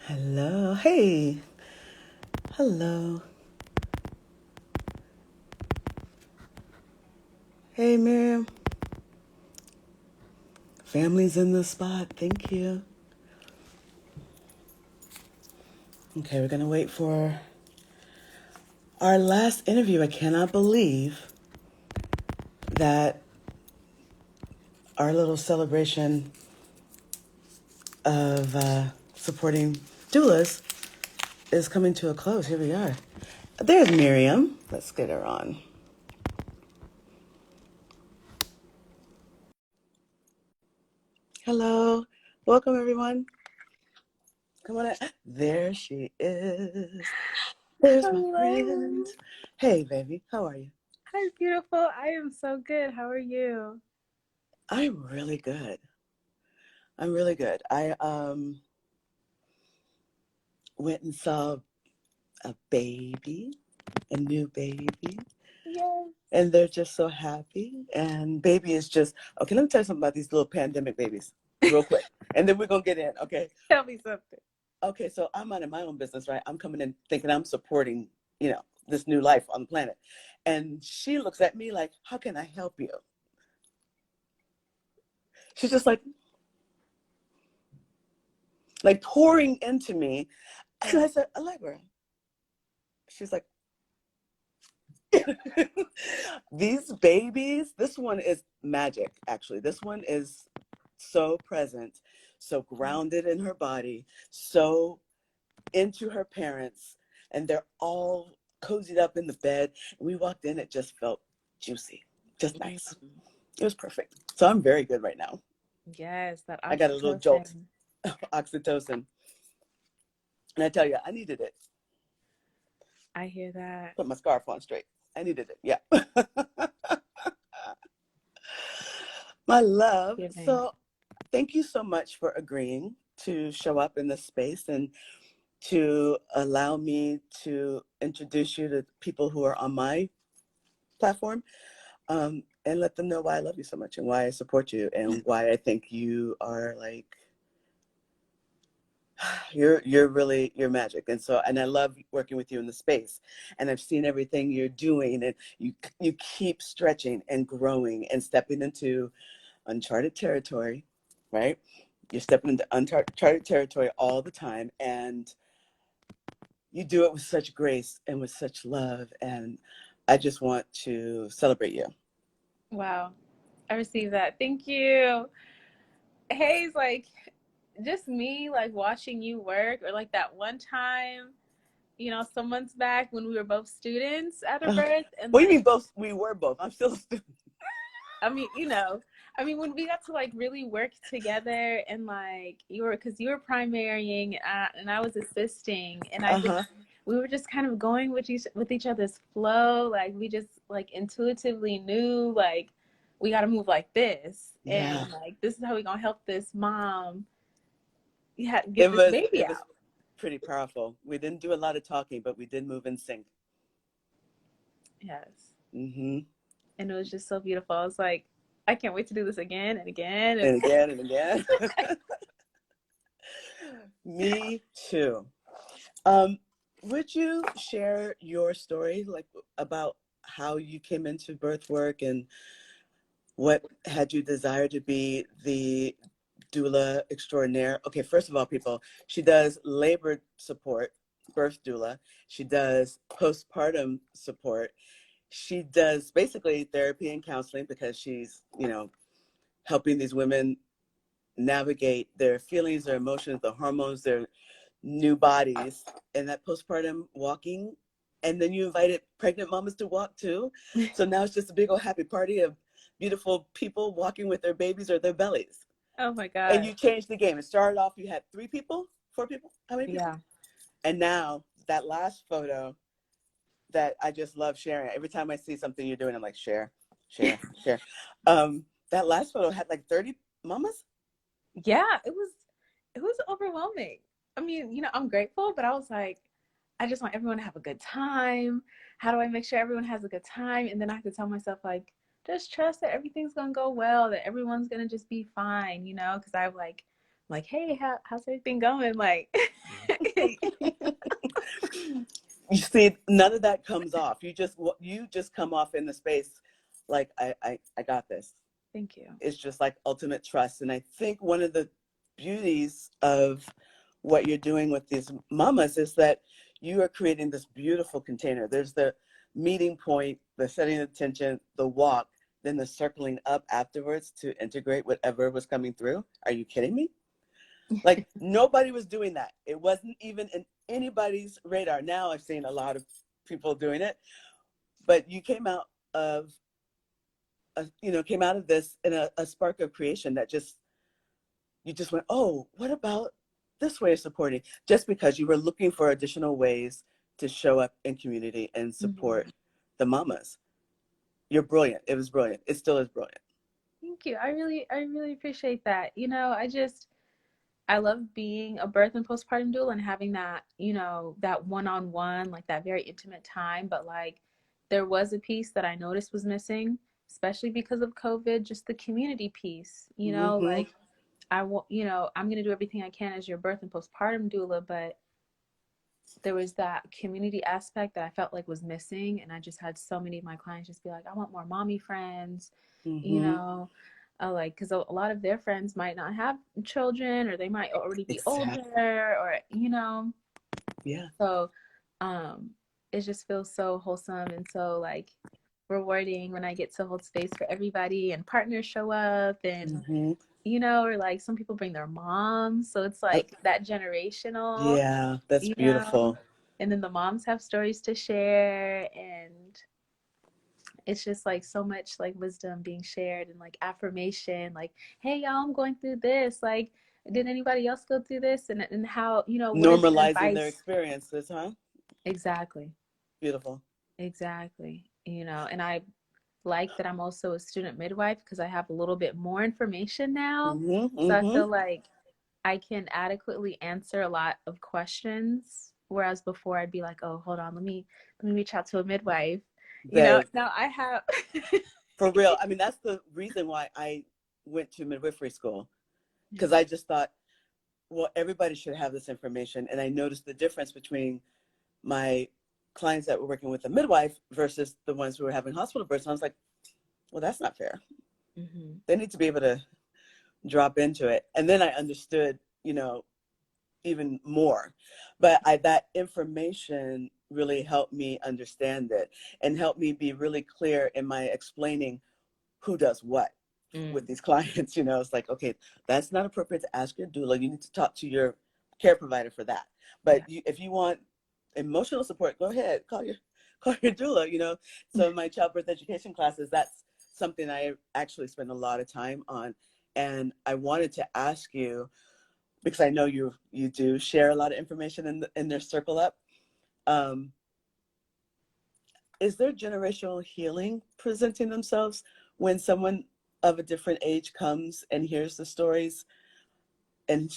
Hello. Hey. Hello. Hey, Miriam. Family's in the spot. Thank you. Okay, we're going to wait for our last interview. I cannot believe that our little celebration of supporting doulas is coming to a close. Here we are. There's Miriam. Let's get her on. Hello. Welcome, everyone. Come on in. There she is. There's my Hello. friend. Hey, baby. How are you? Hi, beautiful. I am so good. How are you? I'm really good. I'm really good. I went and saw a baby, a new baby, Yes. and they're just so happy. And baby is just okay. Let me tell you something about these little pandemic babies, real quick, and then we're gonna get in. Okay. Tell me something. Okay. So I'm minding my own business, right? I'm coming in thinking I'm supporting, this new life on the planet, and she looks at me like, "How can I help you?" She's just like pouring into me, and I said, "Allegra." She's like, these babies, this one is magic, actually. This one is so present, so grounded in her body, so into her parents, and they're all cozied up in the bed. And we walked in, it just felt juicy, just nice. It was perfect. So I'm very good right now. Yes, that I got a little jolt, oxytocin. oxytocin. And I tell you, I needed it. I hear that. Put my scarf on straight. I needed it. Yeah. My love. Giving. So thank you so much for agreeing to show up in this space and to allow me to introduce you to people who are on my platform, and let them know why I love you so much and why I support you and why I think you are like, you're magic. And so, and I love working with you in the space, and I've seen everything you're doing, and you keep stretching and growing and stepping into uncharted territory, right? You're stepping into uncharted territory all the time, and you do it with such grace and with such love. And I just want to celebrate you. Wow. I received that. Thank you. Hey, like just me like watching you work or like that one time, some months back when we were both students at a Uh, birth and what do you like mean both? We were both. I'm still a student. I mean, when we got to like really work together and like because you were primarying and I was assisting, and Uh-huh. we were just kind of going with each other's flow. Like we just like intuitively knew like we got to move like this, Yeah. and like this is how we gonna help this mom It get this was baby it was out. pretty powerful. We didn't do a lot of talking, but we did move in sync. Yes, Mm-hmm. and it was just so beautiful. I was like, I can't wait to do this again and again. And again and again. Me too. Um, would you share your story, like about how you came into birth work and what had you desire to be the doula extraordinaire? Okay, first of all, people, she does labor support, birth doula. She does postpartum support. She does basically therapy and counseling because she's, helping these women navigate their feelings, their emotions, the hormones, their new bodies, and that postpartum walking. And then you invited pregnant mamas to walk too. So now it's just a big old happy party of beautiful people walking with their babies or their bellies. Oh my And god. you changed the game. It started off, you had 3 people, 4 people, how many people? Yeah. And now that last photo that I just love sharing. Every time I see something you're doing, I'm like, share, share, share. That last photo had like 30 mamas. Yeah, it was overwhelming. I mean, I'm grateful, but I was like, I just want everyone to have a good time. How do I make sure everyone has a good time? And then I have to tell myself like, just trust that everything's gonna go well, that everyone's gonna just be fine, because I've like like, hey, how's everything going? Like, You see, none of that comes off. You just come off in the space like I got this. thank you. It's just like ultimate trust. And I think one of the beauties of what you're doing with these mamas is that you are creating this beautiful container. There's the meeting point, the setting the intention, the walk, then the circling up afterwards to integrate whatever was coming through. Are you kidding me? Like nobody was doing that. It wasn't even in anybody's radar. Now I've seen a lot of people doing it, but you came out of came out of this in a spark of creation that you just went, oh, what about this way of supporting? Just because you were looking for additional ways to show up in community and support the mamas. You're brilliant. It was brilliant. It still is brilliant. Thank you. I really appreciate that. I love being a birth and postpartum doula and having that, that one-on-one, like that very intimate time. But like, there was a piece that I noticed was missing, especially because of COVID, just the community piece, Mm-hmm. like I'm going to do everything I can as your birth and postpartum doula, but there was that community aspect that I felt like was missing. And I just had so many of my clients just be like, I want more mommy friends, you Mm-hmm. know, like, because a lot of their friends might not have children or they might already be Exactly. older or, Yeah. so it just feels so wholesome and so like rewarding when I get to hold space for everybody and partners show up and, Mm-hmm. or like some people bring their moms. So it's like that generational, Yeah, that's you know, beautiful. and then the moms have stories to share and it's just like so much like wisdom being shared and like affirmation like, hey y'all, I'm going through this, like, did anybody else go through this, and how, what is your Normalizing their advice? experiences, huh? Exactly. Beautiful. Exactly. And I like that I'm also a student midwife because I have a little bit more information now, Mm-hmm. so I Mm-hmm. feel like I can adequately answer a lot of questions. Whereas before I'd be like, oh, hold on, let me reach out to a midwife. Babe, Now I have for real. I mean, that's the reason why I went to midwifery school, yeah. because I just thought, well, everybody should have this information. And I noticed the difference between my clients that were working with a midwife versus the ones who were having hospital births. And I was like, well, that's not fair. Mm-hmm. They need to be able to drop into it. And then I understood, even more. But that information really helped me understand it and helped me be really clear in my explaining who does what with Mm. these clients. It's like, okay, that's not appropriate to ask your doula. You need to talk to your care provider for that. But Yeah. if you want emotional support, go ahead, call your doula. So in my childbirth education classes, that's something I actually spend a lot of time on. And I wanted to ask you, because I know you do share a lot of information in their circle up. Um, is there generational healing presenting themselves when someone of a different age comes and hears the stories and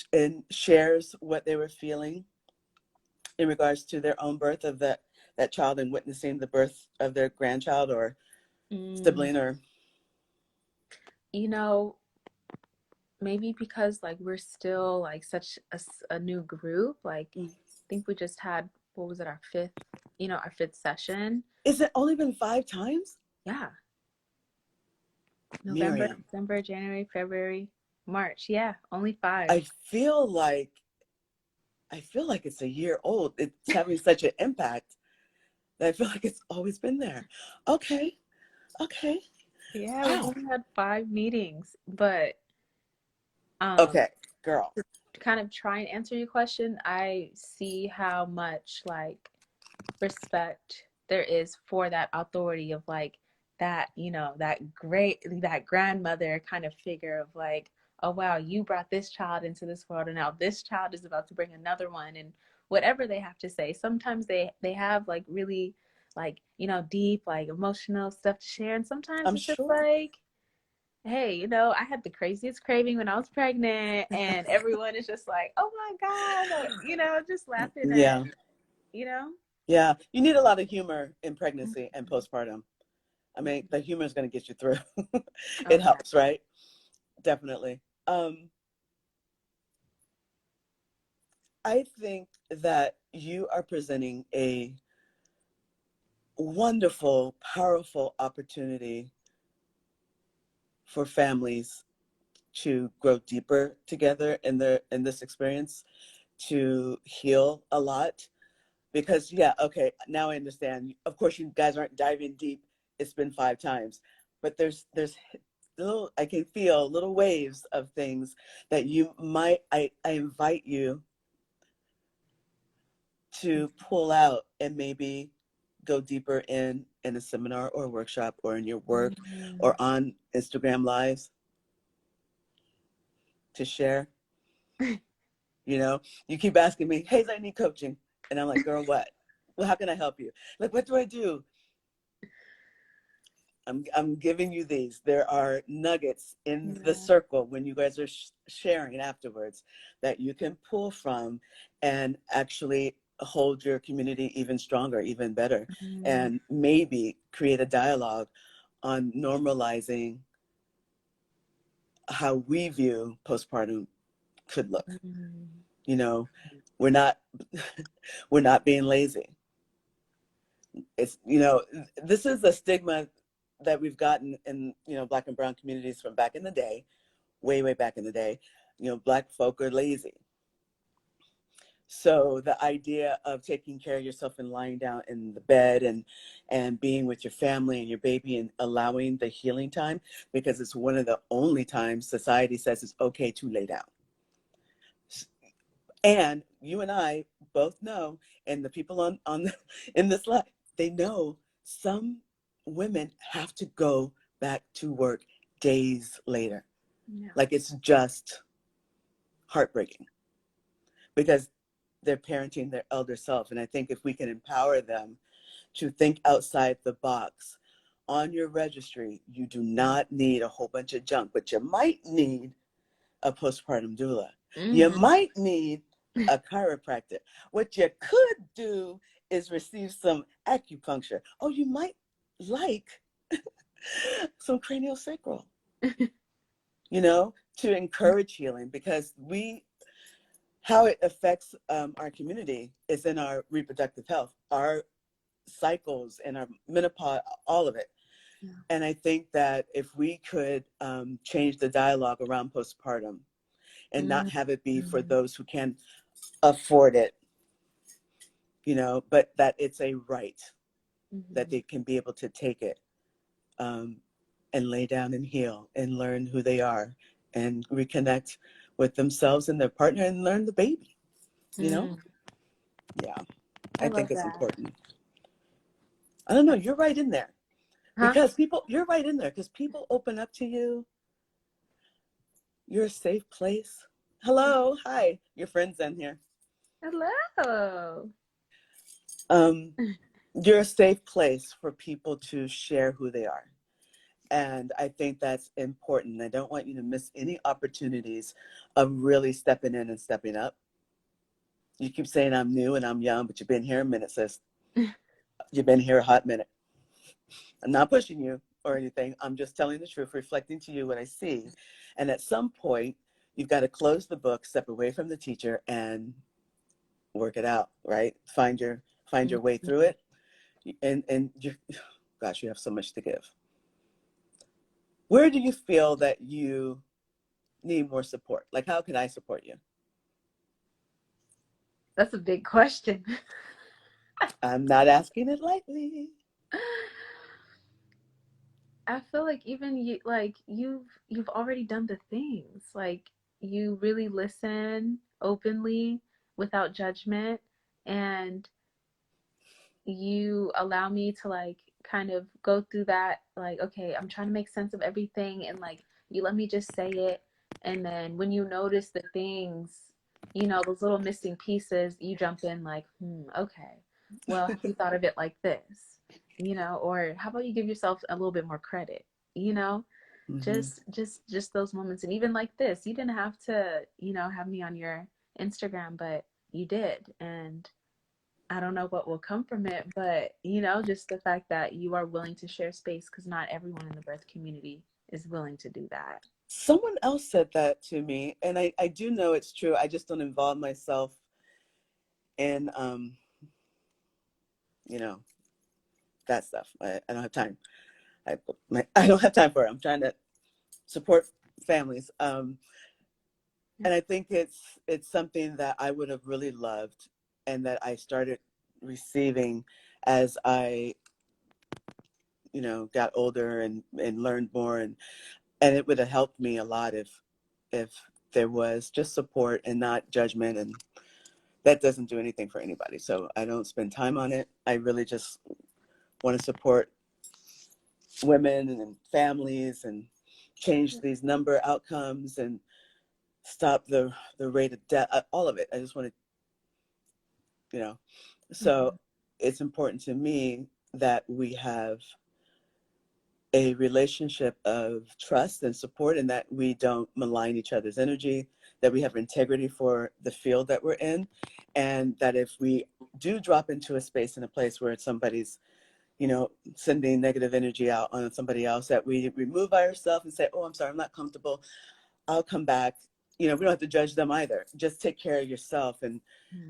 shares what they were feeling in regards to their own birth of that child and witnessing the birth of their grandchild or Mm. sibling or You know, maybe because like we're still like such a new group. Like, I think we just had, what was it, our fifth session. is it only been 5 times? Yeah. November, Miriam, December, January, February, March. Yeah, only five. I feel like it's a year old. It's having such an impact. I feel like it's always been there. Okay. Okay. Yeah, we've Wow. only had 5 meetings, but um Okay, girl. to kind of try and answer your question, I see how much like respect there is for that authority of like that, that grandmother kind of figure of like, oh wow, you brought this child into this world and now this child is about to bring another one, and whatever they have to say. Sometimes they have like really like, deep, like emotional stuff to share, and sometimes I'm it's just sure. like, hey, I had the craziest craving when I was pregnant, and everyone is just like, oh my God, or, just laughing at, Yeah. you know? Yeah. You need a lot of humor in pregnancy and postpartum. I mean, the humor is going to get you through. Oh, It yeah. helps, right? Definitely. Um, I think that you are presenting a wonderful, powerful opportunity for families to grow deeper together in this experience, to heal a lot. Because yeah, okay, now I understand. Of course, you guys aren't diving deep. It's been 5 times, but there's little, I can feel little waves of things that you might. I invite you to pull out and maybe go deeper in a seminar or a workshop or in your work or on Instagram lives to share. You know, you keep asking me, hey, I need coaching. And I'm like, girl, what? Well, how can I help you? Like, what do I do? I'm giving you these. There are nuggets in the circle when you guys are sharing afterwards that you can pull from and actually hold your community even stronger, even better, and maybe create a dialogue on normalizing how we view postpartum could look. You know, we're not we're not being lazy. It's, you know, this is a stigma that we've gotten in, you know, Black and brown communities from back in the day, way back in the day. You know, Black folk are lazy. So the idea of taking care of yourself and lying down in the bed and being with your family and your baby and allowing the healing time, because it's one of the only times society says it's okay to lay down. And you and I both know, and the people on in this live, they know some women have to go back to work days later. Yeah. Like, it's just heartbreaking because they're parenting their elder self. And I think if we can empower them to think outside the box, on your registry, you do not need a whole bunch of junk, but you might need a postpartum doula. You might need a chiropractor. What you could do is receive some acupuncture. Oh, you might like some craniosacral, you know, to encourage healing, because how it affects our community is in our reproductive health, our cycles and our menopause, all of it. Yeah. And I think that if we could change the dialogue around postpartum and not have it be for those who can afford it, you know, but that it's a right, that they can be able to take it and lay down and heal and learn who they are and reconnect with themselves and their partner and learn the baby, you know? Yeah, I think it's important. I don't know, you're right in there. Because you're right in there because people open up to you. You're a safe place. Hello, hi, your friend's in here. Hello. You're a safe place for people to share who they are. And I think that's important. I don't want you to miss any opportunities of really stepping in and stepping up. You keep saying I'm new and I'm young, but you've been here a minute, sis. You've been here a hot minute. I'm not pushing you or anything. I'm just telling the truth, reflecting to you what I see. And at some point, you've got to close the book, step away from the teacher, and work it out, right? Find your way through it. And you, gosh, you have so much to give. Where do you feel that you need more support? Like, how can I support you? That's a big question. I'm not asking it lightly. I feel like even you, like you've already done the things. Like, you really listen openly without judgment, and you allow me to like kind of go through that, like, okay, I'm trying to make sense of everything, and like you let me just say it, and then when you notice the things, you know, those little missing pieces, you jump in like, okay, well, have you thought of it like this, you know, or how about you give yourself a little bit more credit, you know? Just those moments. And even like this, you didn't have to, you know, have me on your Instagram, but you did, and I don't know what will come from it, but you know, just the fact that you are willing to share space, because not everyone in the birth community is willing to do that. Someone else said that to me, and I do know it's true. I just don't involve myself in, you know, that stuff. I don't have time. I don't have time for it. I'm trying to support families. And I think it's something that I would have really loved, and that I started receiving as I, got older and learned more, and it would have helped me a lot if there was just support and not judgment, and that doesn't do anything for anybody. So I don't spend time on it. I really just want to support women and families and change these number outcomes and stop the rate of death, all of it. I just want to, so it's important to me that we have a relationship of trust and support, and that we don't malign each other's energy, that we have integrity for the field that we're in, and that if we do drop into a space and a place where somebody's, sending negative energy out on somebody else, that we remove ourselves and say, oh, I'm sorry, I'm not comfortable. I'll come back. We don't have to judge them either. Just take care of yourself.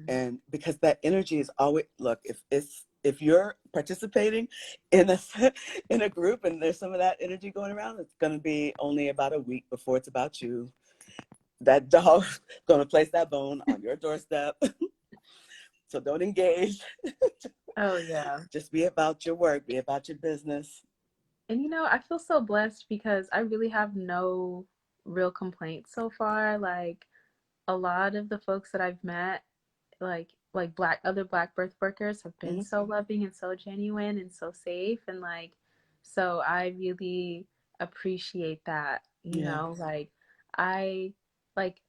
And because that energy is always, look, if you're participating in a group and there's some of that energy going around, it's going to be only about a week before it's about you. That dog's going to place that bone on your doorstep. So don't engage. Oh, yeah. Just be about your work, be about your business. And I feel so blessed because I really have no real complaints so far. Like, a lot of the folks that I've met, like other Black birth workers, have been so loving and so genuine and so safe, and so I really appreciate that. Like, I like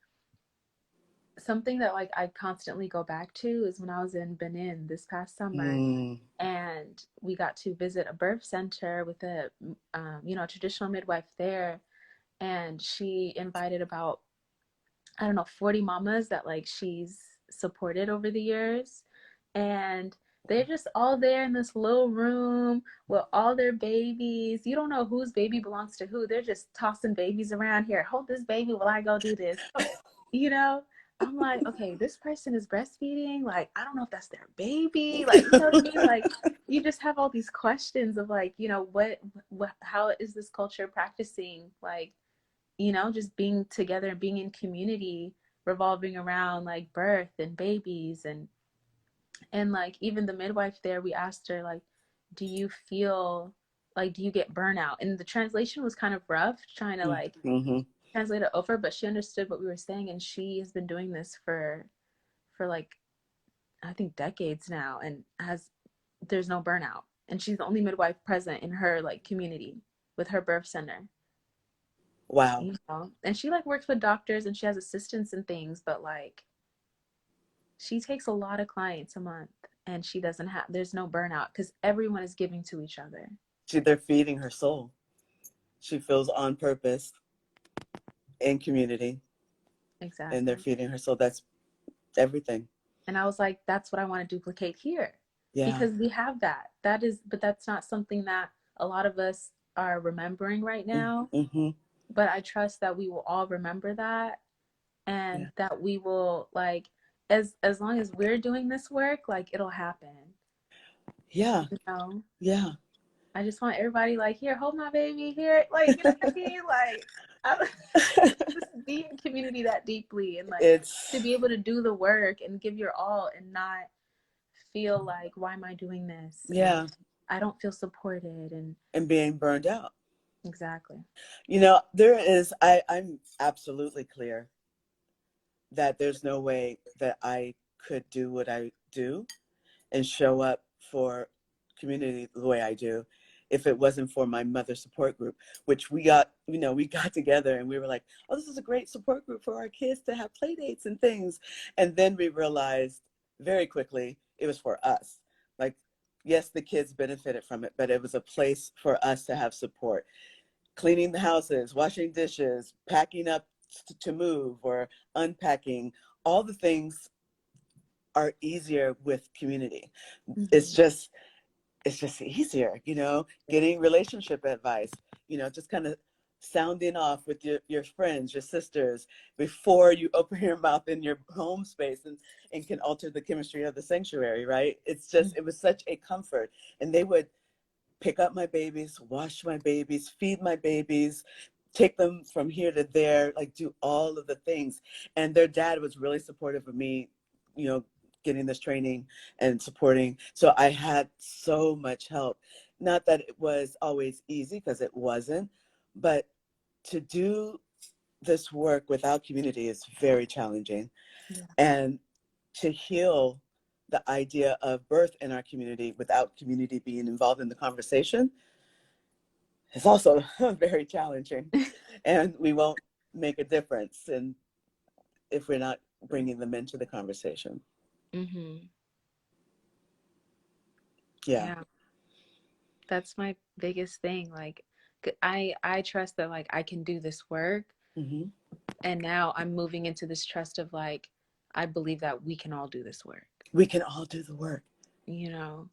something that I constantly go back to is when I was in Benin this past summer, and we got to visit a birth center with a traditional midwife there, and she invited about, I don't know, 40 mamas that she's supported over the years, and they're just all there in this little room with all their babies. You don't know whose baby belongs to who. They're just tossing babies around. Here, hold this baby while I go do this. I'm like, okay, this person is breastfeeding. I don't know if that's their baby. You know what I mean? You just have all these questions of how is this culture practicing? Just being together and being in community, revolving around birth and babies, and even the midwife there, we asked her, do you feel do you get burnout? And the translation was kind of rough, trying to translate it over, but she understood what we were saying, and she has been doing this for I think decades now, and there's no burnout, and she's the only midwife present in her community with her birth center. Wow. And she works with doctors and she has assistants and things, but she takes a lot of clients a month, and there's no burnout because everyone is giving to each other. They're feeding her soul. She feels on purpose in community. Exactly. And they're feeding her soul. That's everything. And I was like, that's what I want to duplicate here. Yeah. Because we have that. But that's not something that a lot of us are remembering right now. But I trust that we will all remember that, and that we will as long as we're doing this work, it'll happen. Yeah. Yeah. I just want everybody here, hold my baby here. You know what I mean? Just be in community that deeply, and to be able to do the work and give your all and not feel why am I doing this? Yeah. And I don't feel supported and being burned out. Exactly. I'm absolutely clear that there's no way that I could do what I do and show up for community the way I do if it wasn't for my mother support group, which we got together and we were like, oh, this is a great support group for our kids to have play dates and things. And then we realized very quickly it was for us. Yes, the kids benefited from it, but it was a place for us to have support. Cleaning the houses, washing dishes, packing up to move, or unpacking, all the things are easier with community. It's just easier, getting relationship advice, just kind of sounding off with your friends, your sisters, before you open your mouth in your home space and can alter the chemistry of the sanctuary, right? It's just, it was such a comfort. And they would pick up my babies, wash my babies, feed my babies, take them from here to there, like do all of the things. And their dad was really supportive of me, you know, getting this training and supporting. So I had so much help. Not that it was always easy, because it wasn't, but to do this work without community is very challenging. Yeah. And to heal the idea of birth in our community without community being involved in the conversation is also very challenging. And we won't make a difference if we're not bringing them into the conversation. Mm-hmm. Yeah. Yeah. That's my biggest thing. Like, I trust that like I can do this work, Mm-hmm. and now I'm moving into this trust of like I believe that we can all do this work. We can all do the work. You know,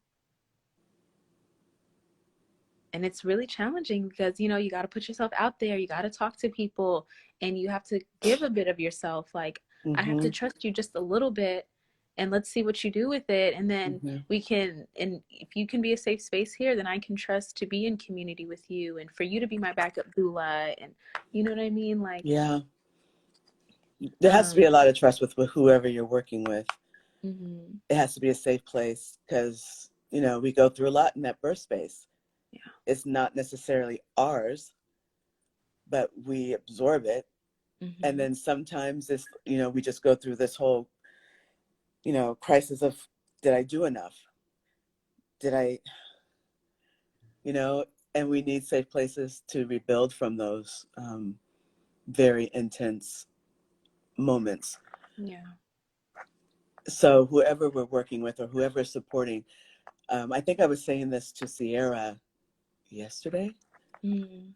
and it's really challenging because you got to put yourself out there, you got to talk to people, and you have to give a bit of yourself. Like, I have Mm-hmm. to trust you just a little bit, and let's see what you do with it, and then Mm-hmm. we can, and if you can be a safe space here, then I can trust to be in community with you and for you to be my backup doula, and you know what I mean, like, Yeah. There has to be a lot of trust with whoever you're working with. mm-hmm. It has to be a safe place, because, you know, we go through a lot in that birth space. Yeah. It's not necessarily ours, but we absorb it. Mm-hmm. And then sometimes it's, you know, we just go through this whole, you know, crisis of, did I do enough? Did I, you know, and we need safe places to rebuild from those very intense moments. Yeah. So whoever we're working with or whoever is supporting, I think I was saying this to Sierra yesterday. Mm-hmm.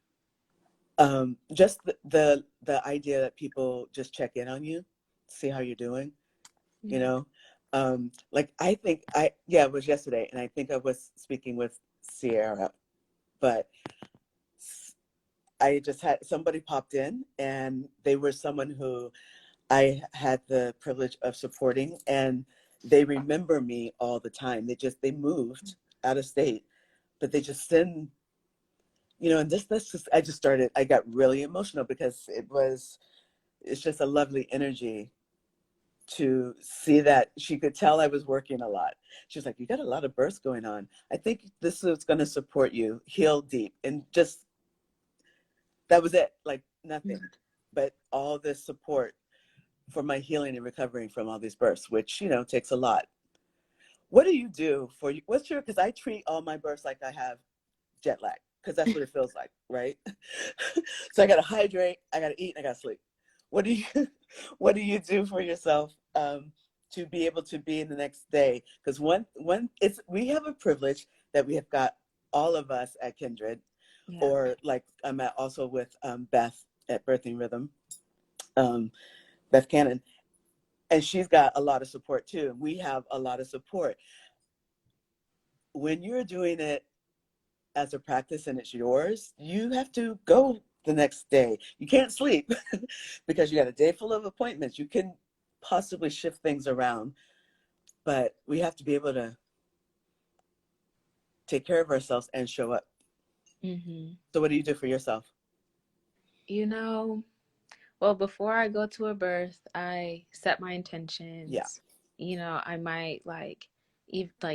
Just the idea that people just check in on you, see how you're doing, you Yeah. know. Like I think it was yesterday, and I think I was speaking with Sierra, but I just had somebody popped in, and they were someone who I had the privilege of supporting, and they remember me all the time. They moved out of state, but they just send, you know, and that's just, I got really emotional, because it's just a lovely energy to see that. She could tell I was working a lot. She was like, you got a lot of births going on. I think this is going to support you, heal deep. And just, that was it, like nothing, but all this support for my healing and recovering from all these births, which, you know, takes a lot. What do you do for you? What's your, because I treat all my births like I have jet lag, because that's what it feels like, right? So I got to hydrate, I got to eat, and I got to sleep. What do you, what do you do for yourself to be able to be in the next day? Because we have a privilege that we have got, all of us at Kindred, Yeah. or like I'm also with Beth at Birthing Rhythm, Beth Cannon, and she's got a lot of support too. We have a lot of support. When you're doing it as a practice and it's yours, you have to go the next day. You can't sleep because you got a day full of appointments. You can possibly shift things around, but we have to be able to take care of ourselves and show up. Mm-hmm. So what do you do for yourself? You know, well, before I go to a birth, I set my Yeah. intentions. I might like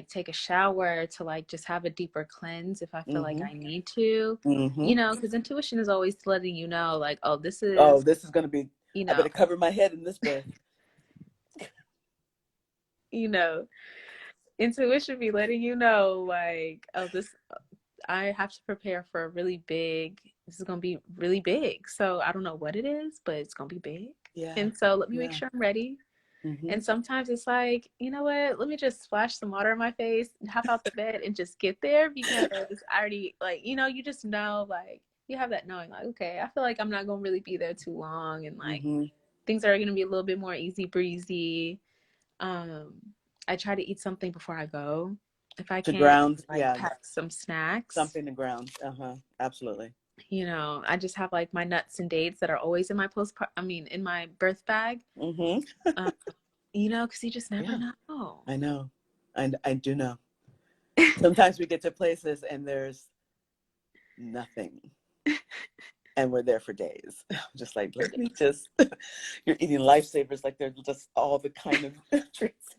take a shower to like just have a deeper cleanse if I feel like Mm-hmm. I need to. Mm-hmm. Because intuition is always letting you know, like, oh, this Oh, is, this is going to be, you I know, better cover my head in this birth. you know, intuition be letting you know, like, oh, I have to prepare for a really big, this is gonna be really big. So I don't know what it is, but it's gonna be big. Yeah. And so let me make Yeah. sure I'm ready. Mm-hmm. And sometimes it's like, you know what? Let me just splash some water on my face, hop out the bed, and just get there because I already, like, you just know, like, you have that knowing, like, okay, I feel like I'm not going to really be there too long. And, like, Mm-hmm. things are going to be a little bit more easy breezy. Um, I try to eat something before I go. If I To can, ground, like, yeah, pack some snacks. something to ground. Uh-huh. Absolutely. You know, I just have like my nuts and dates that are always in my in my birth bag. Mm-hmm. Um, you know, because you just never Yeah, know. I know. I do know. Sometimes we get to places and there's nothing. And we're there for days. Just like, let me just, you're eating lifesavers like they're just all the kind of treats.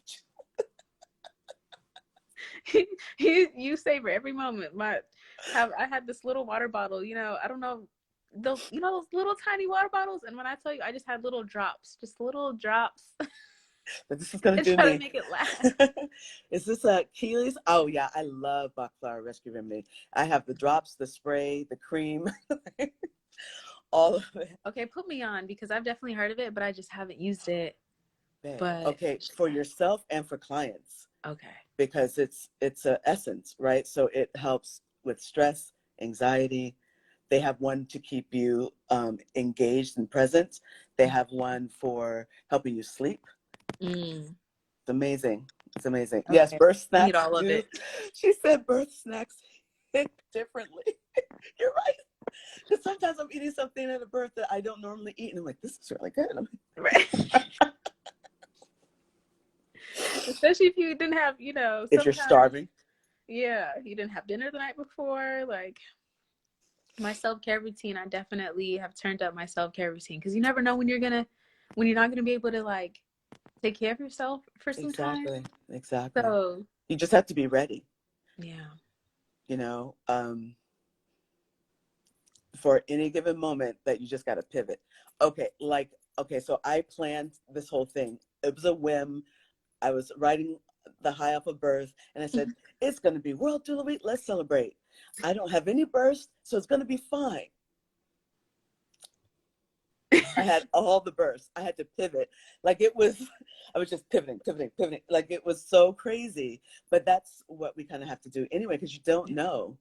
You savor every moment. I had this little water bottle, you know, I don't know those, you know, those little tiny water bottles, and when I tell you, I just had little drops, just little drops. But this is going to And do try to me. make it last. Is this a Keely's? Oh, yeah. I love Bach Flower Rescue Remedy. I have the drops, the spray, the cream, all of it. Okay, put me on, because I've definitely heard of it, but I just haven't used it. Babe. But Okay, for yourself and for clients, okay. because it's a essence, right? So it helps with stress, anxiety. They have one to keep you engaged and present. They have one for helping you sleep. Mm, It's amazing. It's amazing. Yes, okay. birth Need snacks all of do. it. She said birth snacks hit differently. You're right. Because sometimes I'm eating something at a birth that I don't normally eat, and I'm like, this is really good. Right. Especially if you didn't have, you know, If you're sometimes, starving. yeah, you didn't have dinner the night before. Like, my self-care routine, I definitely have turned up my self-care routine, because you never know when you're not gonna be able to like take care of yourself for some time. Exactly. Exactly. So You just have to be ready, yeah. you know, for any given moment that you just got to pivot. Okay, so I planned this whole thing. It was a whim. I was riding the high off of birth, and I said, it's going to be World Doula Week. Let's celebrate. I don't have any births, so it's going to be fine. I had all the births. I had to pivot. Like it was, I was just pivoting. Like it was so crazy. But that's what we kind of have to do anyway, because you don't know.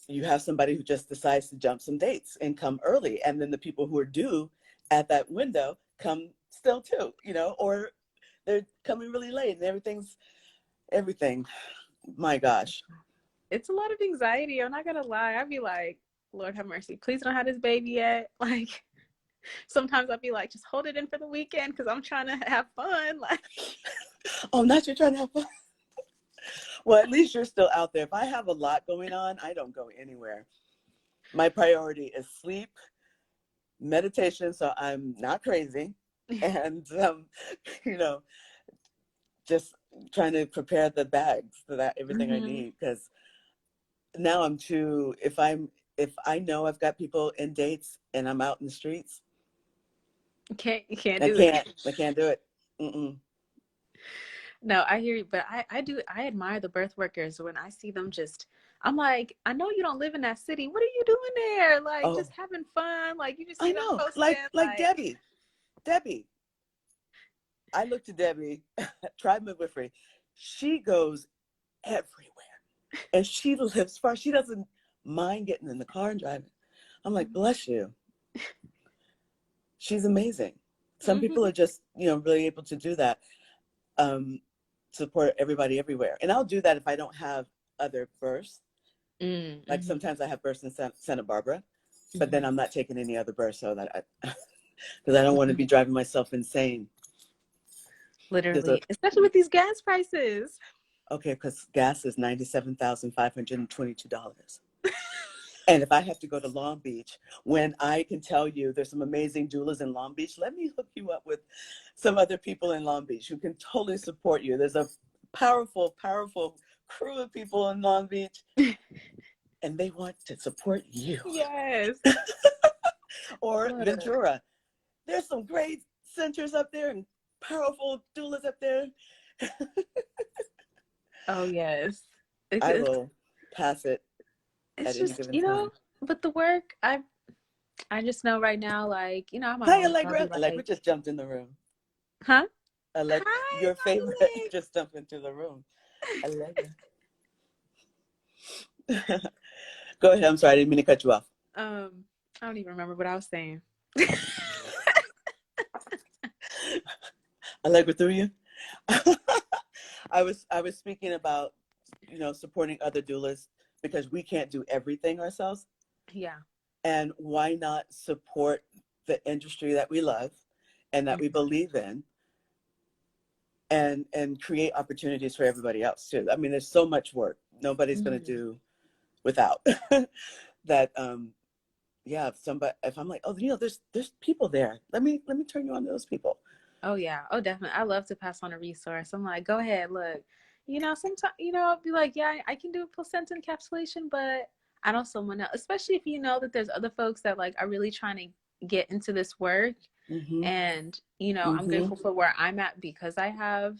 You have somebody who just decides to jump some dates and come early. And then the people who are due at that window come still too, you know, or they're coming really late and everything. My gosh. It's a lot of anxiety. I'm not gonna lie. I'd be like, Lord have mercy. Please don't have this baby yet. Like, sometimes I'd be like, just hold it in for the weekend, because I'm trying to have fun. Like, Oh, not you're trying to have fun. Well, at least you're still out there. If I have a lot going on, I don't go anywhere. My priority is sleep, meditation, so I'm not crazy, and you know, just trying to prepare the bags for that everything I mm-hmm. need. Because now I'm too. If I know I've got people in dates and I'm out in the streets, You can't I do it. can't. I can't do it. Mm-mm. No, I hear you, but I admire the birth workers. When I see them, just, I'm like, I know you don't live in that city. What are you doing there? Like, Oh, just having fun. Like, you just I see them know. posting, Like like, Debbie. I look to Debbie, Tribe Midwifery. She goes everywhere. And she lives far. She doesn't mind getting in the car and driving. I'm like, bless you. She's amazing. Some people mm-hmm. are just, really able to do that. Support everybody everywhere. And I'll do that if I don't have other births. Like Mm-hmm. sometimes I have births in Santa Barbara, but then Mm-hmm. I'm not taking any other births because I don't want to be driving myself insane. Literally, especially with these gas prices. Okay, because gas is $97,522. And if I have to go to Long Beach, when I can tell you there's some amazing doulas in Long Beach, let me hook you up with some other people in Long Beach who can totally support you. There's a powerful, powerful crew of people in Long Beach, and they want to support you. Yes. Or Look. Ventura. There's some great centers up there and powerful doulas up there. Oh yes. I It's, will pass it it's at any just, given you know, time. but the work, I just know right now, like, you know, I'm at Hi, home, so I'll be Allegra. Allegra like, just jumped in the room. huh? Allegra, Hi, your favorite my just jumped into the room. Allegra. Go ahead. I'm sorry. I didn't mean to cut you off. I don't even remember what I was saying. Allegra through you. I was speaking about, supporting other doulas because we can't do everything ourselves. Yeah. And why not support the industry that we love and that we Mm-hmm. believe in, and create opportunities for everybody else too. I mean, there's so much work nobody's going to Mm-hmm. do without that. Yeah, if I'm like, oh, there's people there, let me turn you on to those people. Oh yeah. Oh definitely. I love to pass on a resource. I'm like, go ahead, look. Sometimes, I'll be like, yeah, I can do placenta encapsulation, but I know someone else, especially if you know that there's other folks that like are really trying to get into this work. Mm-hmm. And, I'm Mm-hmm. grateful for where I'm at because I have,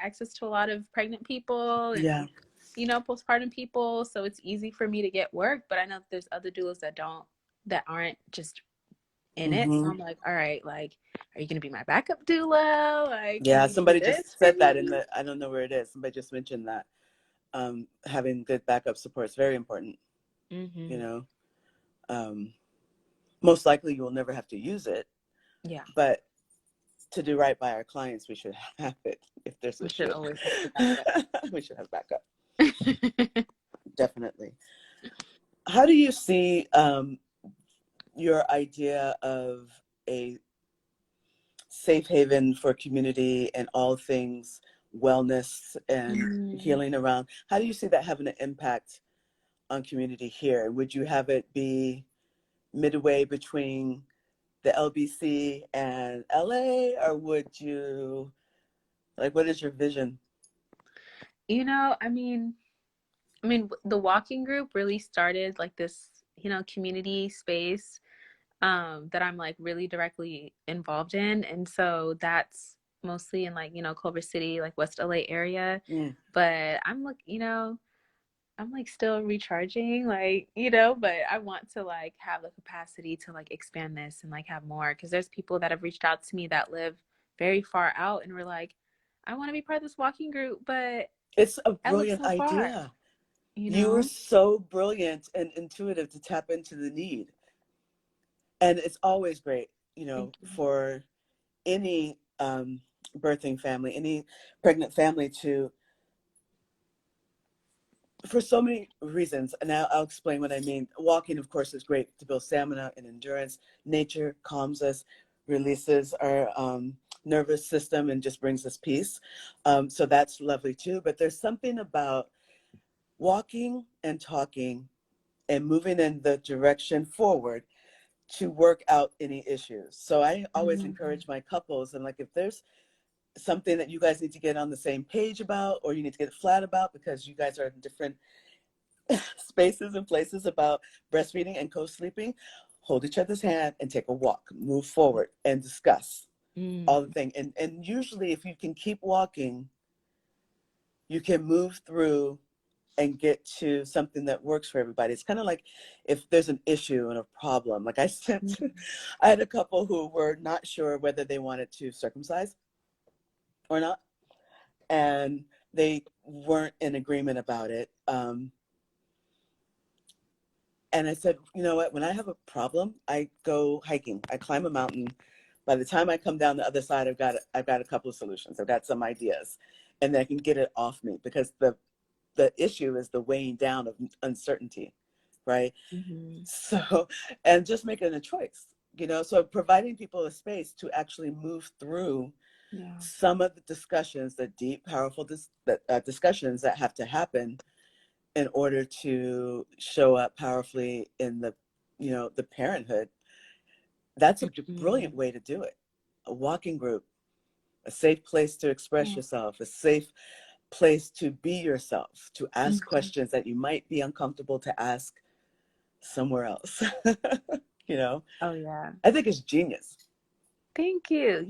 access to a lot of pregnant people Yeah. and, postpartum people. So it's easy for me to get work, but I know that there's other doulas that aren't just in it. So Mm-hmm. I'm like, all right, like, are you going to be my backup doula? Like, can Yeah, you do somebody this just for said that in me? the, I don't know where it is, somebody just mentioned that having good backup support is very important. you Mm-hmm. know um, Most likely you will never have to use it, Yeah. but to do right by our clients, we should have it. If there's We a should should, always have the backup. we should have backup. Definitely. How do you see your idea of a safe haven for community and all things wellness and Mm. healing around? How do you see that having an impact on community here? Would you have it be midway between the LBC and LA, or would you, like, what is your vision? I mean, the walking group really started like this, community space that I'm like really directly involved in. And so that's mostly in like, Culver City, like West LA area. Mm. But I'm like still recharging, like, but I want to like have the capacity to like expand this and like have more because there's people that have reached out to me that live very far out and were like, I want to be part of this walking group, but It's a I live brilliant so far, idea. you You were know? so brilliant and intuitive to tap into the need. And it's always great, Thank you. for any birthing family, any pregnant family to, for so many reasons. And now I'll explain what I mean. Walking, of course, is great to build stamina and endurance. Nature calms us, releases our nervous system, and just brings us peace. So that's lovely too. But there's something about walking and talking and moving in the direction forward to work out any issues. So I always Mm-hmm. encourage my couples, and like, if there's something that you guys need to get on the same page about, or you need to get flat about because you guys are in different spaces and places about breastfeeding and co-sleeping, hold each other's hand and take a walk, move forward and discuss all the Mm. things. And usually if you can keep walking, you can move through and get to something that works for everybody. It's kind of like if there's an issue and a problem. Like I had a couple who were not sure whether they wanted to circumcise or not, and they weren't in agreement about it. And I said, you know what? When I have a problem, I go hiking. I climb a mountain. By the time I come down the other side, I've got a couple of solutions. I've got some ideas, and then I can get it off me, because the issue is the weighing down of uncertainty, right? Mm-hmm. So, and just making a choice, so providing people a space to actually move through Yeah. some of the discussions, the deep, powerful discussions that have to happen in order to show up powerfully in the parenthood. That's a Mm-hmm. brilliant way to do it. A walking group, a safe place to express Yeah. yourself, a safe place to be yourself, to ask Mm-hmm. questions that you might be uncomfortable to ask somewhere else. you know, Oh yeah. I think it's genius. Thank you.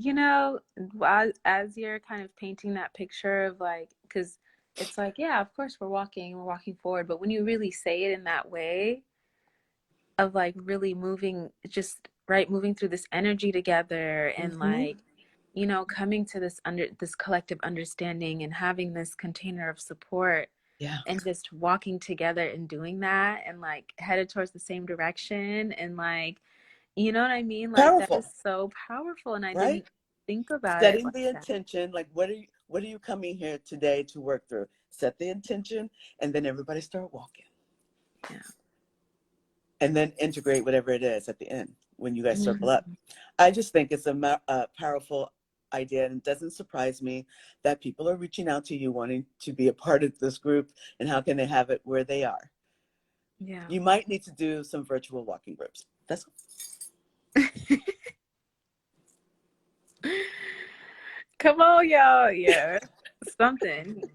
As you're kind of painting that picture of like, because it's like, yeah, of course we're walking forward, but when you really say it in that way of like really moving, just right, moving through this energy together and Hmm. like, coming to this collective understanding and having this container of support Yeah, and just walking together and doing that and like headed towards the same direction and like, you know what I mean? Like that is powerful, so powerful and I right? didn't think about it Setting like the that. intention, like, what are you coming here today to work through? Set the intention, and then everybody start walking. Yeah. and then integrate whatever it is at the end when you guys circle up. Mhm. I just think it's a powerful idea, and it doesn't surprise me that people are reaching out to you wanting to be a part of this group, and how can they have it where they are. Yeah. You might need to do some virtual walking groups. That's Come on, y'all. Yeah. Something.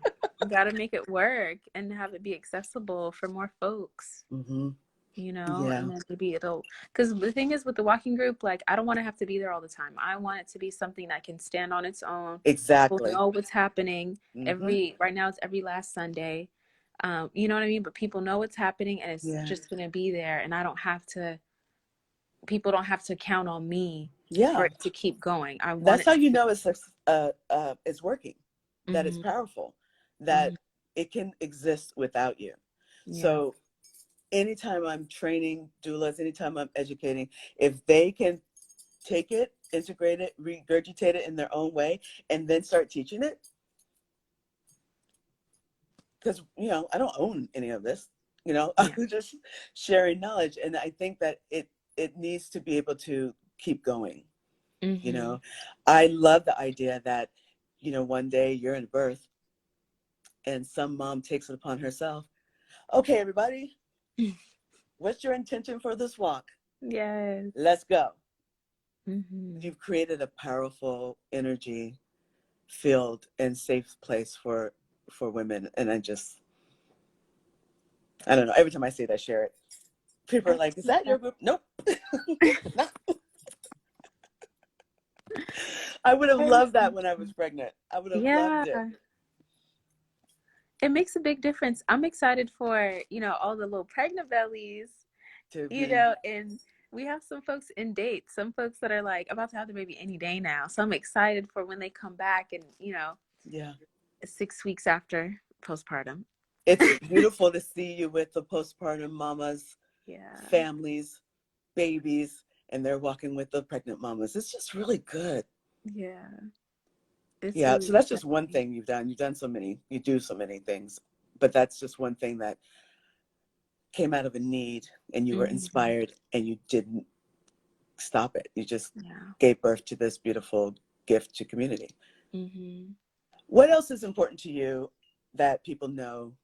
Got to make it work and have it be accessible for more folks, mm-hmm. you know, Yeah, and then maybe it'll, because the thing is with the walking group, like, I don't want to have to be there all the time. I want it to be something that can stand on its own. People exactly. know what's happening Mm-hmm. right now it's every last Sunday. You know what I mean? But people know what's happening and it's Yeah, just going to be there. And people don't have to count on me for yeah. it to keep going. I want That's it how to. you know it's working, that it's Hmm. powerful, that Hmm. it can exist without you. Yeah. So anytime I'm training doulas, anytime I'm educating, if they can take it, integrate it, regurgitate it in their own way, and then start teaching it, because I don't own any of this. Yeah. I'm just sharing knowledge, and I think that it needs to be able to keep going. You Hmm. know, I love the idea that one day you're in birth, and some mom takes it upon herself. Okay, everybody, what's your intention for this walk? Yes. Let's go. Hmm. You've created a powerful energy field and safe place for women, and I don't know, every time I say that, share it, people are like, is that your group? Nope. No. I would have loved that when I was pregnant. I would have Yeah, loved it it makes a big difference. I'm excited for, all the little pregnant bellies, to be. and we have some folks in dates, some folks that are like about to have their baby any day now. So I'm excited for when they come back and, Yeah, 6 weeks after postpartum. it's beautiful to see you with the postpartum mamas, Yeah. families, babies, and they're walking with the pregnant mamas. It's just really good. Yeah. It's Yeah, really so that's just one exciting. thing you've done you do so many things, but that's just one thing that came out of a need, and you were Hmm. inspired, and you didn't stop it. You just Yeah. gave birth to this beautiful gift to community. Hmm. What else is important to you that people know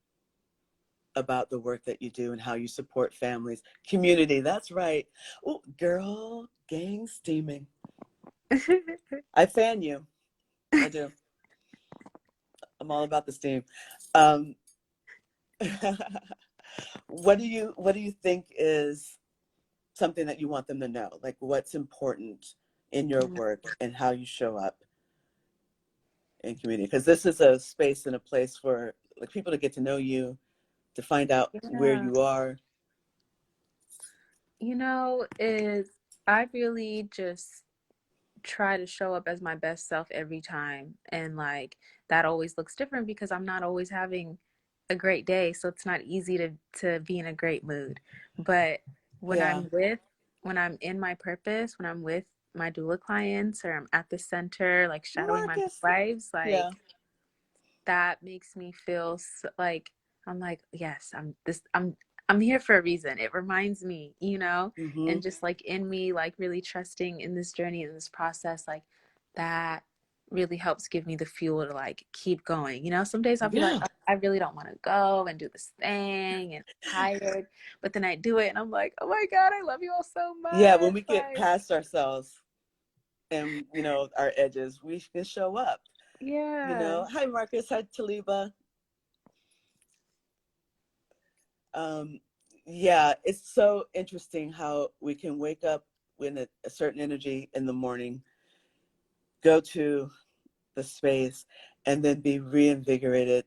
about the work that you do and how you support families, community? That's right. Oh, girl, gang steaming. I fan you. I do. I'm all about the steam. Um, what do you think is something that you want them to know? Like, what's important in your work and how you show up in community? Because this is a space and a place for like people to get to know you, to find out where Yeah. you are. Is I really just try to show up as my best self every time. And like that always looks different because I'm not always having a great day. So it's not easy to be in a great mood. But when Yeah. when I'm in my purpose, when I'm with my doula clients or I'm at the center, like shadowing my Marcus. midwives, Yeah. like that makes me feel so, like I'm like, yes, I'm here for a reason. It reminds me, Mm-hmm. and just like in me, like really trusting in this journey, in this process, like that really helps give me the fuel to like keep going. Some days I'll be like, Yeah. oh, I really don't want to go and do this thing and I'm tired, but then I do it and I'm like, oh my God, I love you all so Yeah. When much. we get Like, past ourselves and our edges, we can show up. yeah. Hi Marcus. Hi Taliba. Um, yeah, it's so interesting how we can wake up with a certain energy in the morning, go to the space, and then be reinvigorated,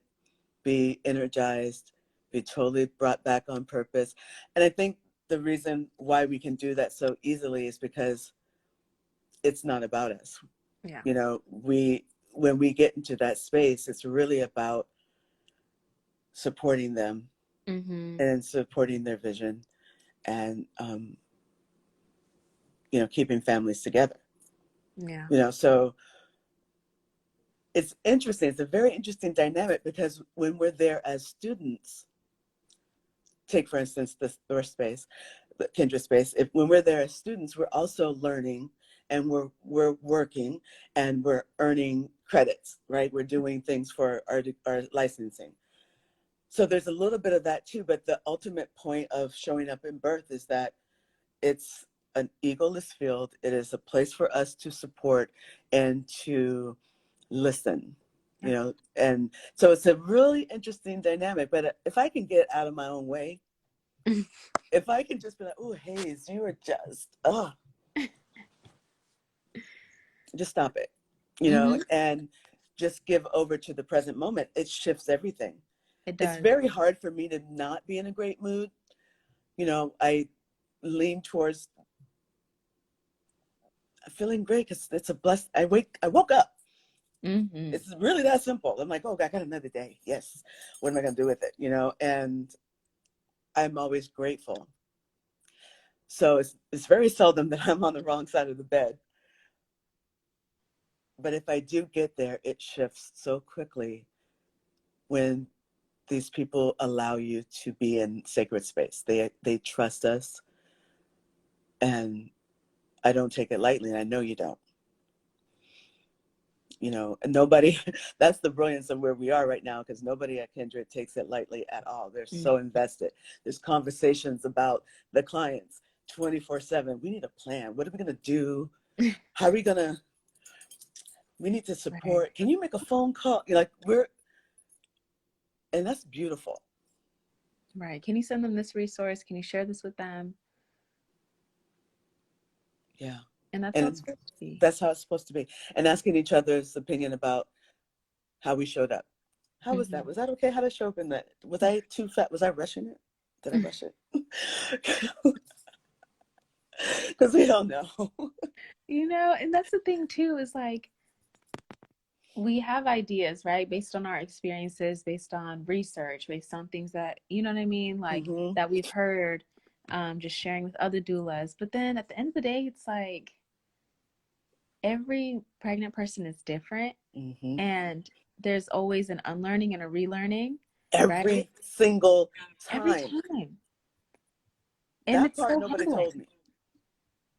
be energized, be totally brought back on purpose. And I think the reason why we can do that so easily is because it's not about us. Yeah. When we get into that space, it's really about supporting them Mm-hmm. and supporting their vision, and keeping families together. Yeah. So it's interesting. It's a very interesting dynamic because when we're there as students, take for instance this birth space, the kindred space, when we're there as students, we're also learning, and we're working, and we're earning credits, right? We're doing things for our licensing. So there's a little bit of that too, but the ultimate point of showing up in birth is that it's an egoless field. It is a place for us to support and to listen, you know, and so it's a really interesting dynamic. But if I can get out of my own way, if I can just be like, oh, Haize, you are just stop it, you know, and just give over to the present moment, it shifts everything. It does. It's very hard for me to not be in a great mood. You know, I lean towards feeling great because it's a blessed. I woke up. It's really that simple. I'm like, oh, I got another day. Yes. What am I going to do with it? You know, and I'm always grateful. So it's very seldom that I'm on the wrong side of the bed. But if I do get there, it shifts so quickly when these people allow you to be in sacred space. They trust us, and I don't take it lightly, and I know you don't. You know, and nobody, that's the brilliance of where we are right now, because nobody at Kindred takes it lightly at all. They're so invested. There's conversations about the clients 24/7. We need a plan. What are we going to do? How are we going to, we need to support. Right. Can you make a phone call? Like and that's beautiful. Right. Can you send them this resource? Can you share this with them? Yeah. And that's how it's supposed to be. That's how it's supposed to be. And asking each other's opinion about how we showed up. How was that? Was that okay? How did I show up in that? Was I too fat? Was I rushing it? Did I rush it? Because we don't know. You know, and that's the thing too, is like, we have ideas, right? Based on our experiences, based on research, based on things that, you know what I mean? Like that we've heard, just sharing with other doulas. But then at the end of the day, it's like every pregnant person is different. And there's always an unlearning and a relearning. Every single time. Every time. And that part so nobody told me.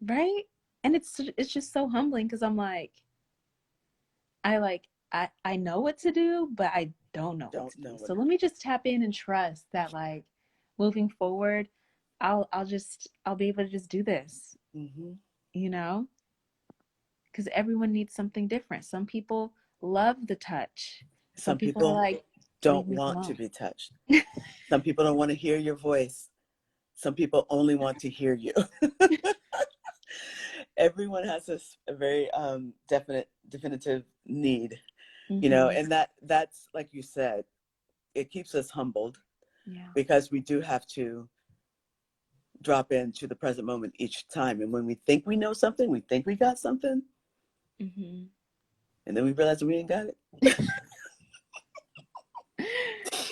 Right? And it's just so humbling, because I'm like, I know what to do, but I don't know what to do. So let me just tap in and trust that, like, moving forward, I'll be able to just do this. You know? Because everyone needs something different. Some people love the touch. Some people are like, don't want to be touched. Some people don't want to hear your voice. Some people only want to hear you. Everyone has a very definitive need, you know, and that's, like you said, it keeps us humbled, because we do have to drop into the present moment each time. And when we think we know something, we think we got something, and then we realize we ain't got it.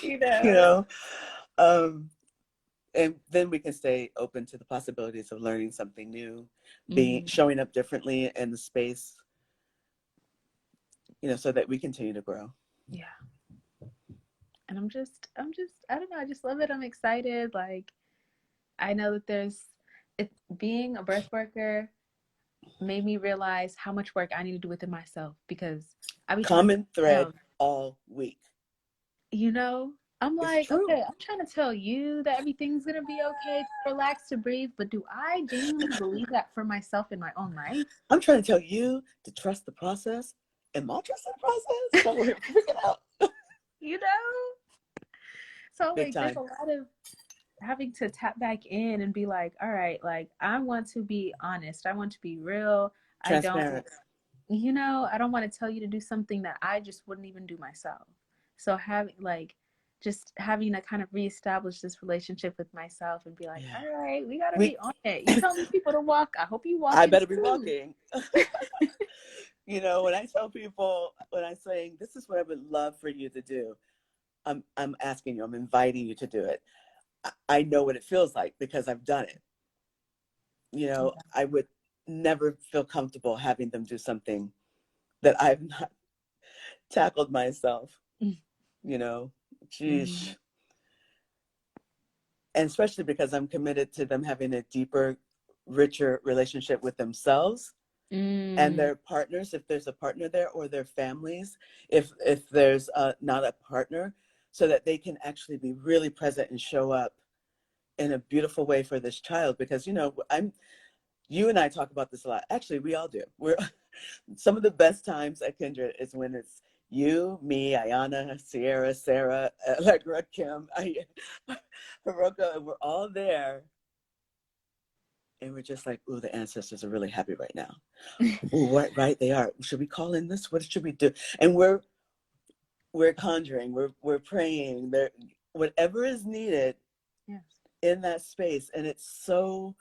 You know, and then we can stay open to the possibilities of learning something new, showing up differently in the space, you know, so that we continue to grow. Yeah. And I'm just, I don't know, I just love it. I'm excited. Like, I know that being a birth worker made me realize how much work I need to do within myself, because I be common thread all week. You know, I'm like, okay, I'm trying to tell you that everything's going to be okay, to relax, to breathe. But do I genuinely believe that for myself in my own life? I'm trying to tell you to trust the process. Am I trusting the process? So we're freaking out. You know? So like, there's a lot of having to tap back in and be like, all right, like, I want to be honest. I want to be real. Transparent. I don't want to tell you to do something that I just wouldn't even do myself. So having to kind of reestablish this relationship with myself and be like, all right, we gotta be on it. You tell these people to walk, I hope you walk. I better be walking. You know, when I tell people, when I'm saying, this is what I would love for you to do, I'm asking you, I'm inviting you to do it. I know what it feels like because I've done it. You know, I would never feel comfortable having them do something that I've not tackled myself. You know, geez. And especially because I'm committed to them having a deeper, richer relationship with themselves and their partners, if there's a partner there, or their families, if there's not a partner, so that they can actually be really present and show up in a beautiful way for this child. Because, you know, you and I talk about this a lot. Actually, we all do. We're some of the best times at Kindred is when it's you, me, Ayana, Sierra, Sarah, Allegra, Kim, Hiroko, and we're all there. And we're just like, ooh, the ancestors are really happy right now. Ooh, right, they are. Should we call in this? What should we do? And we're conjuring, we're praying, there, whatever is needed, yes, in that space. And it's so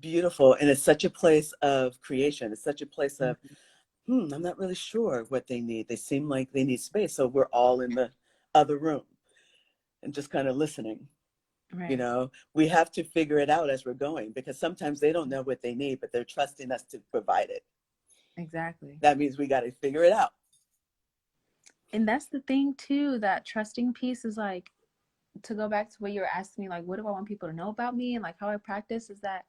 beautiful. And it's such a place of creation. It's such a place of, I'm not really sure what they need. They seem like they need space. So we're all in the other room and just kind of listening. right. You know, we have to figure it out as we're going, because sometimes they don't know what they need, but they're trusting us to provide it. Exactly. That means we got to figure it out. And that's the thing too, that trusting piece is like, to go back to what you were asking me, like, what do I want people to know about me and like how I practice, is that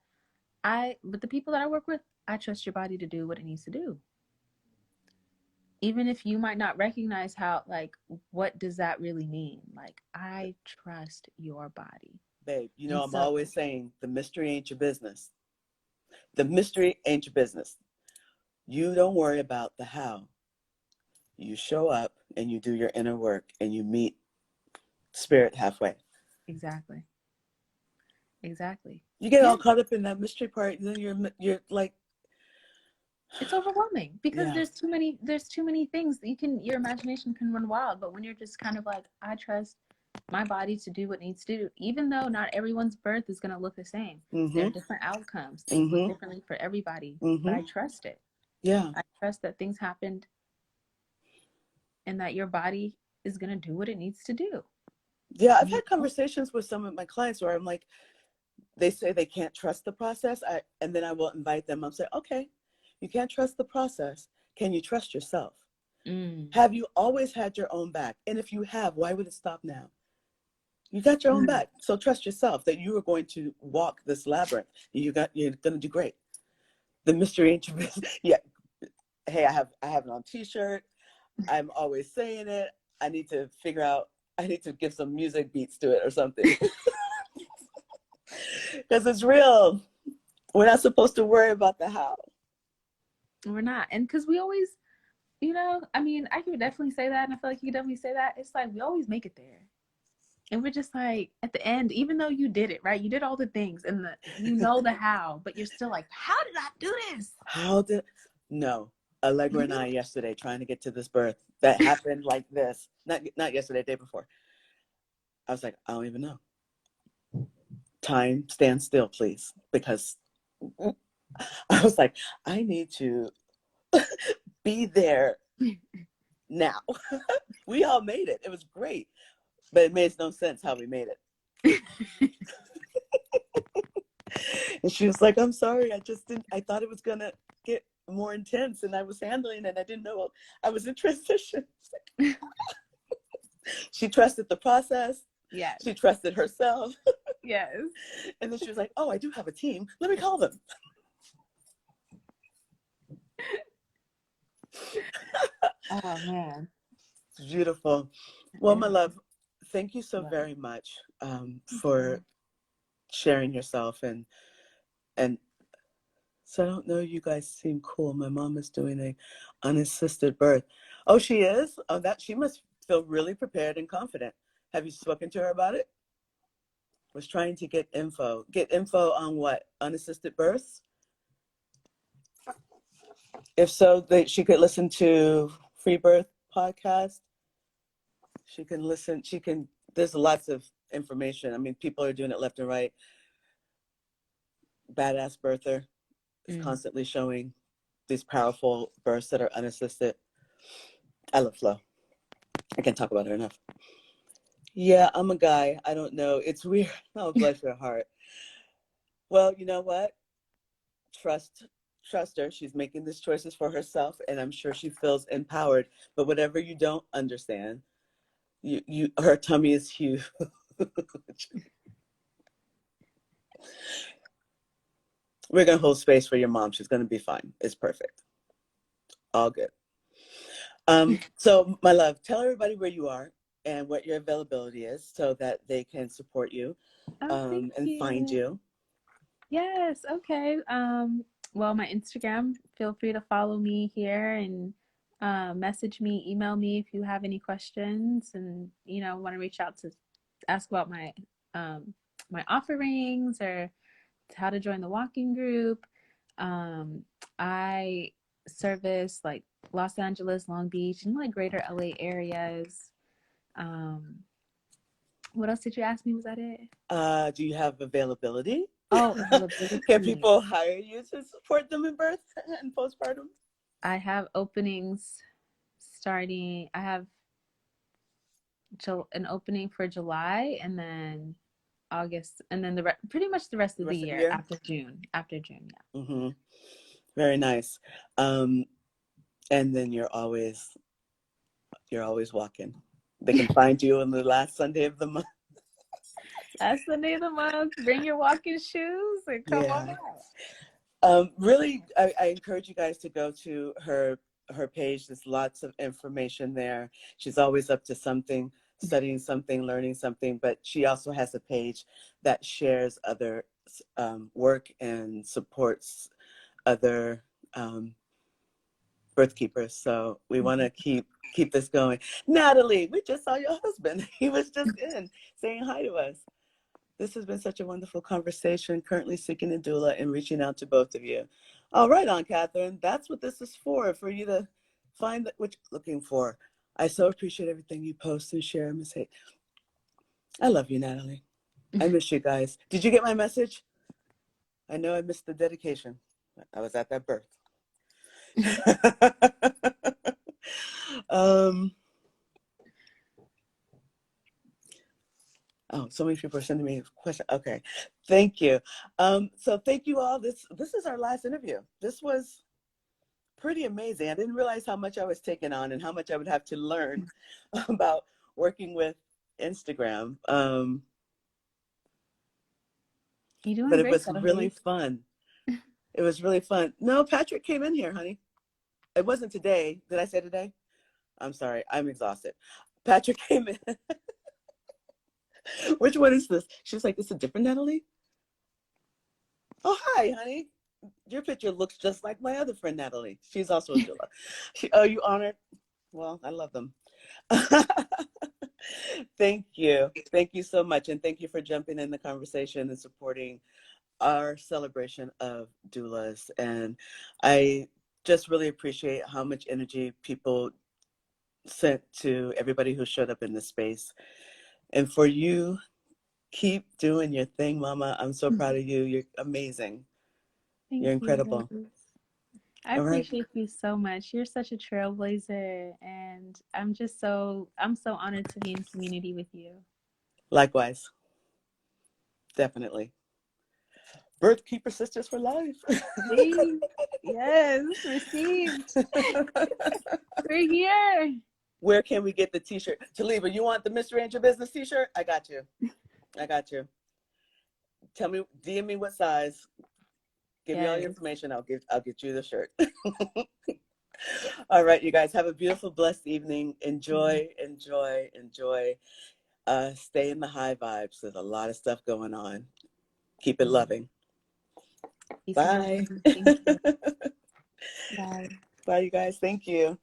with the people that I work with, I trust your body to do what it needs to do. Even if you might not recognize how, like, what does that really mean? Like, I trust your body. Babe, you know, I'm always saying the mystery ain't your business. The mystery ain't your business. You don't worry about the how. You show up and you do your inner work and you meet spirit halfway. Exactly. Exactly. You get all caught up in that mystery part, and then you're like, it's overwhelming, because there's too many things that your imagination can run wild. But when you're just kind of like, I trust my body to do what it needs to do, even though not everyone's birth is going to look the same. There are different outcomes. Things look differently for everybody, but I trust it. Yeah. I trust that things happened and that your body is going to do what it needs to do. Yeah, I've had conversations with some of my clients where I'm like, they say they can't trust the process. And then I will invite them. I'll say, okay, you can't trust the process. Can you trust yourself? Have you always had your own back? And if you have, why would it stop now? You got your own back. So trust yourself that you are going to walk this labyrinth. You're going to do great. The mystery ain't your business. Yeah. Hey, I have it on t-shirt. I'm always saying it. I need to give some music beats to it or something. Because it's real. We're not supposed to worry about the how. We're not. And because we always, you know, I mean, I can definitely say that, and I feel like you can definitely say that. It's like, we always make it there. And we're just like, at the end, even though you did it, right? You did all the things, and you know the how, but you're still like, how did I do this? No. Allegra and I yesterday trying to get to this birth that happened like this. Not yesterday, day before. I was like, I don't even know. Time, stand still, please. Because I was like, I need to be there now. We all made it. It was great. But it made no sense how we made it. And she was like, I'm sorry. I thought it was going to get more intense, and I was handling it. I didn't know I was in transition. She trusted the process. Yes. She trusted herself. Yes. And then she was like, oh, I do have a team. Let me call them. Oh, man. It's beautiful. Well, my love, thank you so very much for sharing yourself. And so I don't know, you guys seem cool. My mom is doing a unassisted birth. Oh, she is? Oh, she must feel really prepared and confident. Have you spoken to her about it? Was trying to get info. Get info on what? Unassisted births? If so, she could listen to Free Birth podcast. She can listen. There's lots of information. I mean, people are doing it left and right. Badass Birther is constantly showing these powerful births that are unassisted. I love Flo. I can't talk about her enough. Yeah, I'm a guy. I don't know. It's weird. Oh, bless your heart. Well, you know what? Trust her. She's making these choices for herself, and I'm sure she feels empowered. But whatever you don't understand, her tummy is huge. We're going to hold space for your mom. She's going to be fine. It's perfect. All good. So, my love, tell everybody where you are and what your availability is so that they can support you Thank and find you. you. Yes, okay. Well, my Instagram, feel free to follow me here and message me, email me if you have any questions and want to reach out to ask about my offerings or how to join the walking group. I service like Los Angeles, Long Beach, and like greater LA areas. Um, what else did you ask me? Was that it? Do you have availability? Oh, Can availability. people hire you to support them in birth and postpartum? I have openings starting. I have an opening for July and then August, and then pretty much the rest The of the rest of the year year? after June. After June, yeah. Mm-hmm. Very nice. And then you're always walking. They can find you on the last Sunday of the month. That's the day of the month. Bring your walking shoes and come on Yeah. out. Really, I encourage you guys to go to her page. There's lots of information there. She's always up to something, studying something, learning something, but she also has a page that shares other work and supports other birth keepers. So we want to keep this going. Natalie, we just saw your husband. He was just in saying hi to us. This has been such a wonderful conversation, currently seeking a doula and reaching out to both of you. All right, Aunt Catherine, that's what this is for you to find what you're looking for. I so appreciate everything you post and share, Miss Haize. I love you, Natalie. I miss you guys. Did you get my message? I know I missed the dedication. I was at that birth. Oh, so many people are sending me questions. Okay, thank you. So thank you all. This is our last interview. This was pretty amazing. I didn't realize how much I was taking on and how much I would have to learn about working with Instagram. You're doing But it great was though, really Haize. fun. It was really fun. No, Patrick came in here, honey. It wasn't today. Did I say today? I'm sorry. I'm exhausted. Patrick came in. Which one is this? She was like, "This is a different Natalie." Oh, hi, honey. Your picture looks just like my other friend, Natalie. She's also a doula. Oh, you honored? Well, I love them. Thank you. Thank you so much. And thank you for jumping in the conversation and supporting our celebration of doulas. And I just really appreciate how much energy people sent to everybody who showed up in this space. And for you, keep doing your thing, Mama. I'm so proud of you. You're amazing. You're Thank you, incredible. Haize. I All right. appreciate you so much. You're such a trailblazer, and I'm so honored to be in community with you. Likewise. Definitely. Birthkeeper Sisters for Life. Please. Yes, received. We're here. Where can we get the t-shirt? Taliba, you want the Mystery Angel Business t-shirt? I got you. I got you. Tell me, DM me what size. Give me all your Yes. information. I'll get you the shirt. All right, you guys have a beautiful, blessed evening. Enjoy, enjoy, enjoy. Stay in the high vibes. There's a lot of stuff going on. Keep it loving. Peace and Bye. blessings. Thank you. Bye. Bye, you guys. Thank you.